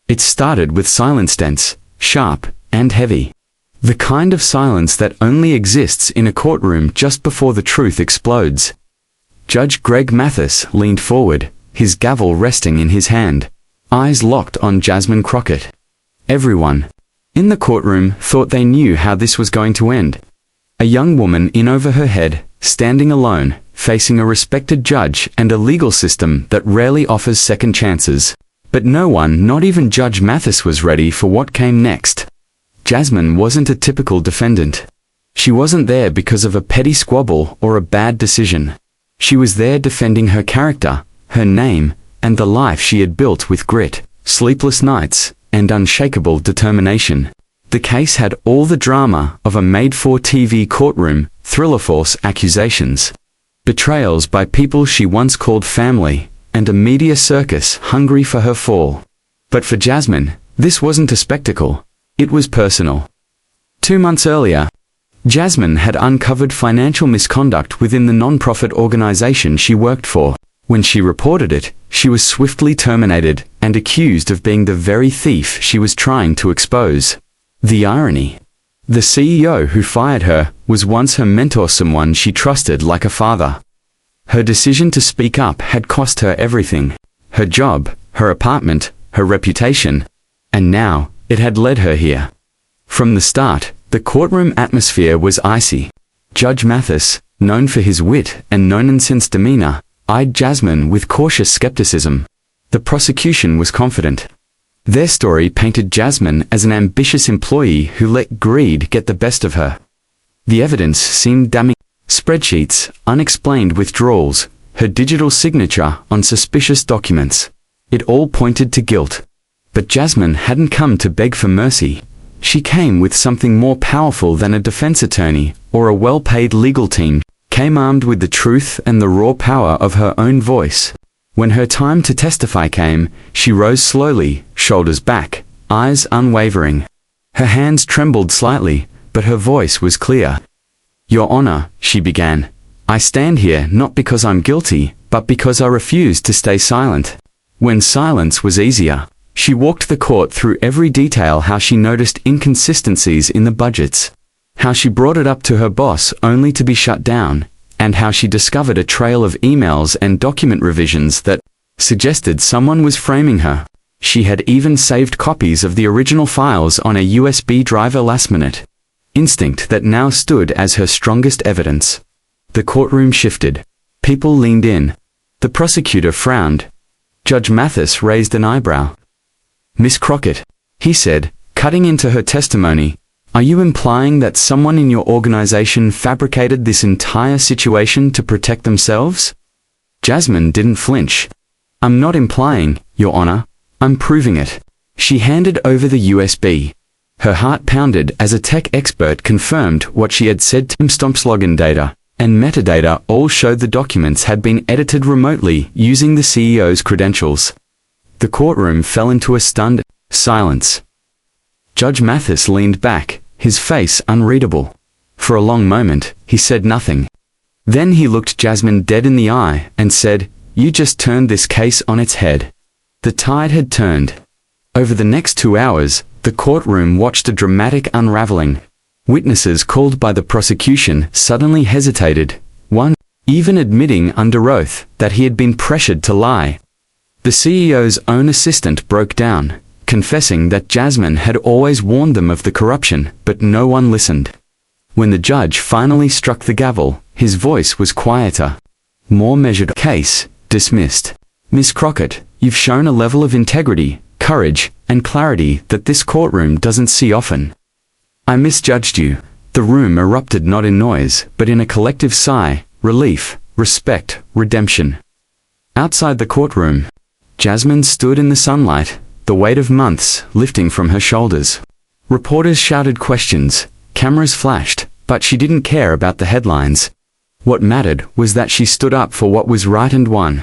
It started with silence, dense, sharp, and heavy. The kind of silence that only exists in a courtroom just before the truth explodes. Judge Greg Mathis leaned forward, his gavel resting in his hand, eyes locked on Jasmine Crockett. Everyone in the courtroom thought they knew how this was going to end. A young woman in over her head, standing alone, facing a respected judge and a legal system that rarely offers second chances. But no one, not even Judge Mathis, was ready for what came next. Jasmine wasn't a typical defendant. She wasn't there because of a petty squabble or a bad decision. She was there defending her character, her name, and the life she had built with grit, sleepless nights, and unshakable determination. The case had all the drama of a made-for-TV courtroom, thriller-force accusations, betrayals by people she once called family, and a media circus hungry for her fall. But for Jasmine, this wasn't a spectacle. It was personal. 2 months earlier, Jasmine had uncovered financial misconduct within the non-profit organization she worked for. When she reported it, she was swiftly terminated and accused of being the very thief she was trying to expose. The irony. The CEO who fired her was once her mentor, someone she trusted like a father. Her decision to speak up had cost her everything: her job, her apartment, her reputation. And now, it had led her here. From the start, the courtroom atmosphere was icy. Judge Mathis, known for his wit and no-nonsense demeanor, eyed Jasmine with cautious skepticism. The prosecution was confident. Their story painted Jasmine as an ambitious employee who let greed get the best of her. The evidence seemed damning. Spreadsheets, unexplained withdrawals, her digital signature on suspicious documents. It all pointed to guilt. But Jasmine hadn't come to beg for mercy. She came with something more powerful than a defense attorney or a well-paid legal team. Came armed with the truth and the raw power of her own voice. When her time to testify came, she rose slowly, shoulders back, eyes unwavering. Her hands trembled slightly, but her voice was clear. "Your Honor," she began, "I stand here not because I'm guilty, but because I refuse to stay silent." When silence was easier, she walked the court through every detail: how she noticed inconsistencies in the budgets, how she brought it up to her boss only to be shut down, and how she discovered a trail of emails and document revisions that suggested someone was framing her. She had even saved copies of the original files on a USB drive, a last-minute instinct that now stood as her strongest evidence. The courtroom shifted. People leaned in. The prosecutor frowned. Judge Mathis raised an eyebrow. "Miss Crockett," he said, cutting into her testimony, "are you implying that someone in your organization fabricated this entire situation to protect themselves?" Jasmine didn't flinch. "I'm not implying, Your Honor. I'm proving it." She handed over the USB. Her heart pounded as a tech expert confirmed what she had said. Timestamps, login data, and metadata all showed the documents had been edited remotely using the CEO's credentials. The courtroom fell into a stunned silence. Judge Mathis leaned back, his face unreadable. For a long moment, he said nothing. Then he looked Jasmine dead in the eye and said, "You just turned this case on its head." The tide had turned. Over the next 2 hours, the courtroom watched a dramatic unraveling. Witnesses called by the prosecution suddenly hesitated, one even admitting under oath that he had been pressured to lie. The CEO's own assistant broke down, confessing that Jasmine had always warned them of the corruption, but no one listened. When the judge finally struck the gavel, his voice was quieter, more measured. "Case dismissed. Miss Crockett, you've shown a level of integrity, courage, and clarity that this courtroom doesn't see often. I misjudged you." The room erupted not in noise, but in a collective sigh, relief, respect, redemption. Outside the courtroom, Jasmine stood in the sunlight, the weight of months lifting from her shoulders. Reporters shouted questions, cameras flashed, but she didn't care about the headlines. What mattered was that she stood up for what was right and won.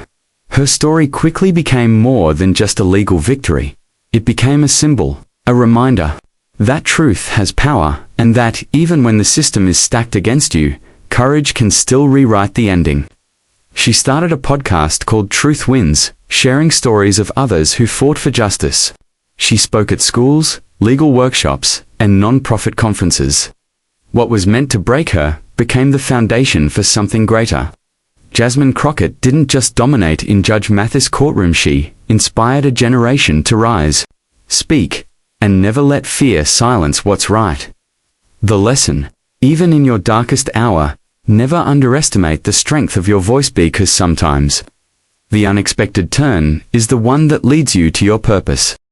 Her story quickly became more than just a legal victory. It became a symbol, a reminder that truth has power, and that, even when the system is stacked against you, courage can still rewrite the ending. She started a podcast called Truth Wins, sharing stories of others who fought for justice. She spoke at schools, legal workshops, and non-profit conferences. What was meant to break her became the foundation for something greater. Jasmine Crockett didn't just dominate in Judge Mathis' courtroom, she inspired a generation to rise, speak, and never let fear silence what's right. The lesson: even in your darkest hour, never underestimate the strength of your voice, because sometimes the unexpected turn is the one that leads you to your purpose.